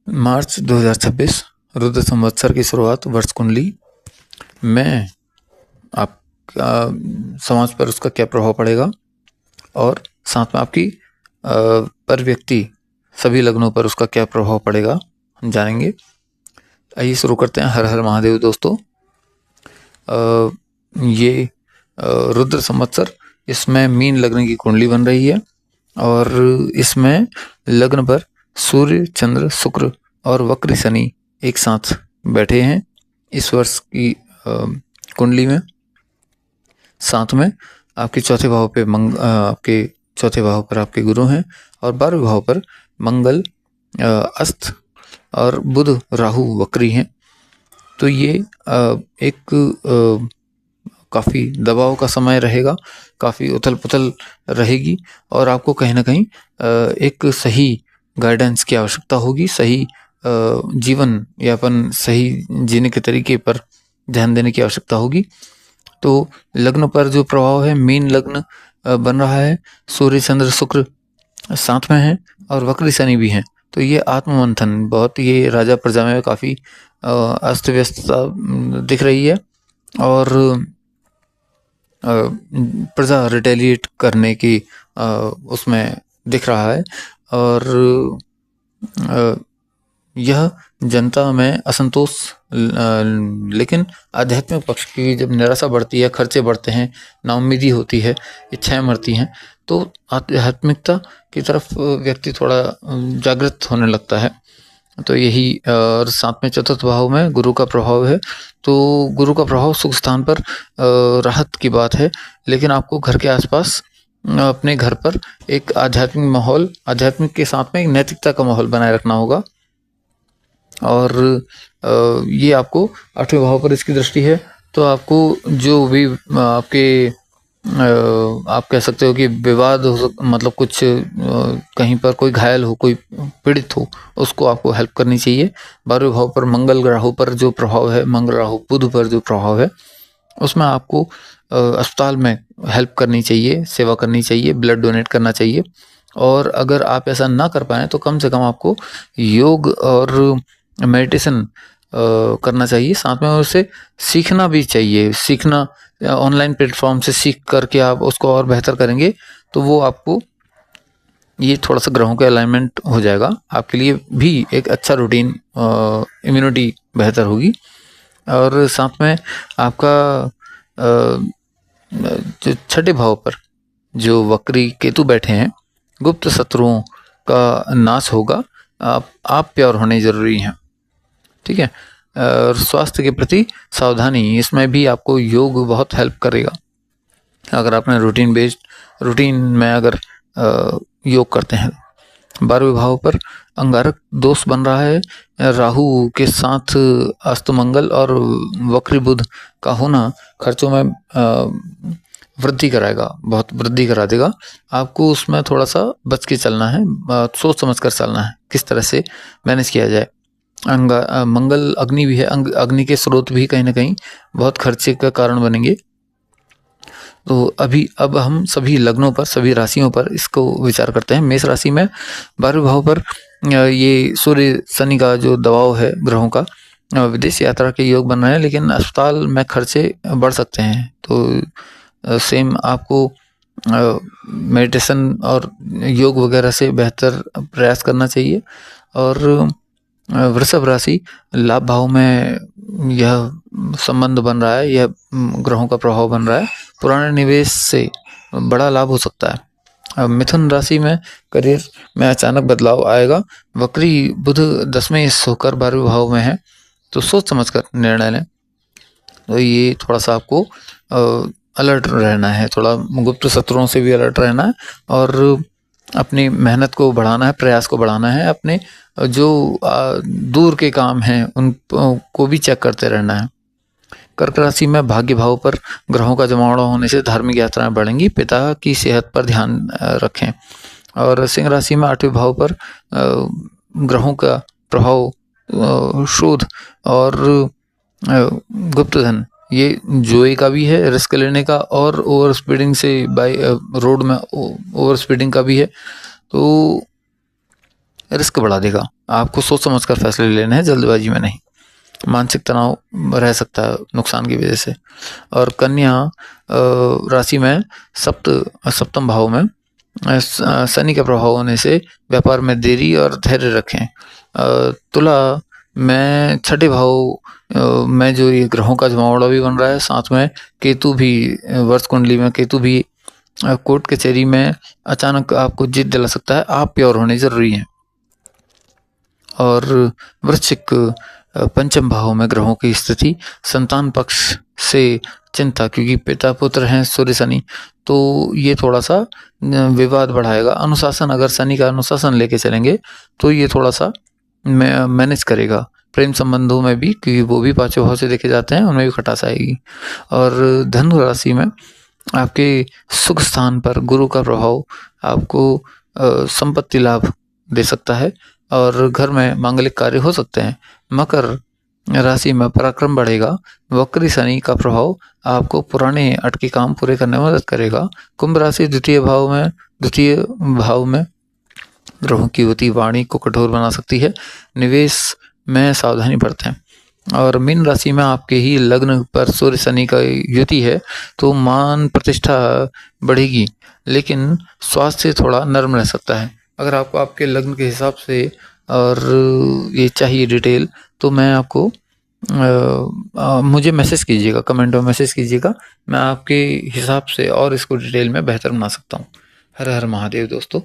मार्च 2026 रुद्र संवत्सर की शुरुआत वर्ष कुंडली में आपका समाज पर उसका क्या प्रभाव पड़ेगा और साथ में आपकी पर व्यक्ति सभी लग्नों पर उसका क्या प्रभाव पड़ेगा हम जानेंगे। आइए शुरू करते हैं। हर हर महादेव दोस्तों। ये रुद्र संवत्सर, इसमें मीन लग्न की कुंडली बन रही है और इसमें लग्न पर सूर्य, चंद्र, शुक्र और वक्र शनि एक साथ बैठे हैं इस वर्ष की कुंडली में। साथ में आपके चौथे भाव पे आपके चौथे भाव पर आपके गुरु हैं और 12वें भाव पर मंगल, अस्त और बुध, राहु वक्री हैं। तो ये एक काफ़ी दबाव का समय रहेगा, काफ़ी उथल पुथल रहेगी और आपको कहीं ना कहीं एक सही गाइडेंस की आवश्यकता होगी। सही जीवन यापन, सही जीने के तरीके पर ध्यान देने की आवश्यकता होगी। तो लग्न पर जो प्रभाव है, मीन लग्न बन रहा है, सूर्य, चंद्र, शुक्र साथ में है और वक्र शनि भी हैं। तो ये आत्ममंथन, बहुत ये राजा प्रजा में काफ़ी अस्त व्यस्तता दिख रही है और प्रजा रिटेलिएट करने की उसमें दिख रहा है और यह जनता में असंतोष, लेकिन आध्यात्मिक पक्ष की जब निराशा बढ़ती है, खर्चे बढ़ते हैं, नाउम्मीदी होती है, इच्छाएं मरती हैं, तो आध्यात्मिकता की तरफ व्यक्ति थोड़ा जागृत होने लगता है। तो यही, और साथ में चतुर्थ भाव में गुरु का प्रभाव है। तो गुरु का प्रभाव सुख स्थान पर राहत की बात है, लेकिन आपको घर के आसपास, अपने घर पर एक आध्यात्मिक माहौल, आध्यात्मिक के साथ में एक नैतिकता का माहौल बनाए रखना होगा। और ये आपको 8वें भाव पर इसकी दृष्टि है। तो आपको जो भी आपके आप कह सकते हो कि विवाद हो, मतलब कुछ कहीं पर कोई घायल हो, कोई पीड़ित हो, उसको आपको हेल्प करनी चाहिए। 12वें भाव पर मंगल राहु पर जो प्रभाव है, मंगल राहु बुध पर जो प्रभाव है, उसमें आपको अस्पताल में हेल्प करनी चाहिए, सेवा करनी चाहिए, ब्लड डोनेट करना चाहिए। और अगर आप ऐसा ना कर पाएँ तो कम से कम आपको योग और मेडिटेशन करना चाहिए। साथ में उसे सीखना भी चाहिए। सीखना, ऑनलाइन प्लेटफॉर्म से सीख करके आप उसको और बेहतर करेंगे तो वो आपको, ये थोड़ा सा ग्रहों के अलाइनमेंट हो जाएगा, आपके लिए भी एक अच्छा रूटीन, इम्यूनिटी बेहतर होगी। और साथ में आपका जो छठे भाव पर जो वक्री केतु बैठे हैं, गुप्त शत्रुओं का नाश होगा। आप प्योर होने जरूरी हैं, ठीक है। और स्वास्थ्य के प्रति सावधानी, इसमें भी आपको योग बहुत हेल्प करेगा। अगर आपने रूटीन में अगर योग करते हैं। 12वें भाव पर अंगारक दोष बन रहा है, राहु के साथ अस्त मंगल और वक्री बुध का होना खर्चों में वृद्धि कराएगा, बहुत वृद्धि करा देगा। आपको उसमें थोड़ा सा बच के चलना है, सोच समझ कर चलना है, किस तरह से मैनेज किया जाए। मंगल अग्नि भी है, अग्नि के स्रोत भी कहीं ना कहीं बहुत खर्चे का कारण बनेंगे। तो अब हम सभी लग्नों पर, सभी राशियों पर इसको विचार करते हैं। मेष राशि में 12वें भाव पर ये सूर्य शनि का जो दबाव है ग्रहों का, विदेश यात्रा के योग बन रहे हैं, लेकिन अस्पताल में खर्चे बढ़ सकते हैं। तो सेम आपको मेडिटेशन और योग वगैरह से बेहतर प्रयास करना चाहिए। और वृषभ राशि, लाभ भाव में यह संबंध बन रहा है, यह ग्रहों का प्रभाव बन रहा है, पुराने निवेश से बड़ा लाभ हो सकता है। मिथुन राशि में करियर में अचानक बदलाव आएगा। वक्री बुध 10वें होकर 12वें भाव में है, तो सोच समझ कर निर्णय लें। तो ये थोड़ा सा आपको अलर्ट रहना है, थोड़ा गुप्त शत्रुओं से भी अलर्ट रहना है और अपनी मेहनत को बढ़ाना है, प्रयास को बढ़ाना है। अपने जो दूर के काम हैं उनको भी चेक करते रहना है। कर्क राशि में भाग्य भाव पर ग्रहों का जमावड़ा होने से धार्मिक यात्राएं बढ़ेंगी। पिता की सेहत पर ध्यान रखें। और सिंह राशि में 8वें भाव पर ग्रहों का प्रभाव शोध और गुप्तधन, ये जोए का भी है, रिस्क लेने का, और ओवर स्पीडिंग से रोड में ओवर स्पीडिंग का भी है, तो रिस्क बढ़ा देगा। आपको सोच समझ कर फैसले लेने हैं, जल्दबाजी में नहीं। मानसिक तनाव रह सकता है नुकसान की वजह से। और कन्या राशि में सप्तम भाव में शनि का प्रभाव होने से व्यापार में देरी और धैर्य रखें। तुला में छठे भाव में जो ये ग्रहों का जमावड़ा भी बन रहा है, साथ में केतु भी, वर्ष कुंडली में केतु भी कोर्ट कचहरी में अचानक आपको जीत दिला सकता है। आप प्योर होने जरूरी हैं। और वृश्चिक पंचम भाव में ग्रहों की स्थिति, संतान पक्ष से चिंता, क्योंकि पिता पुत्र हैं सूर्य शनि, तो ये थोड़ा सा विवाद बढ़ाएगा। अनुशासन, अगर शनि का अनुशासन लेके चलेंगे तो ये थोड़ा सा मैनेज करेगा। प्रेम संबंधों में भी, क्योंकि वो भी पांचों भाव से देखे जाते हैं, उनमें भी खटास आएगी। और धनु राशि में आपके सुख स्थान पर गुरु का प्रभाव आपको संपत्ति लाभ दे सकता है और घर में मांगलिक कार्य हो सकते हैं। मकर राशि में पराक्रम बढ़ेगा। वक्री शनि का प्रभाव आपको पुराने अटके काम पूरे करने में मदद करेगा। कुंभ राशि द्वितीय भाव में ग्रहों की युति वाणी को कठोर बना सकती है। निवेश में सावधानी बरतें। और मीन राशि में आपके ही लग्न पर सूर्य शनि का युति है, तो मान प्रतिष्ठा बढ़ेगी, लेकिन स्वास्थ्य थोड़ा नर्म रह सकता है। अगर आपको आपके लग्न के हिसाब से और ये चाहिए डिटेल, तो मैं आपको मुझे मैसेज कीजिएगा, कमेंट में मैसेज कीजिएगा, मैं आपके हिसाब से और इसको डिटेल में बेहतर बना सकता हूँ। हर हर महादेव दोस्तों।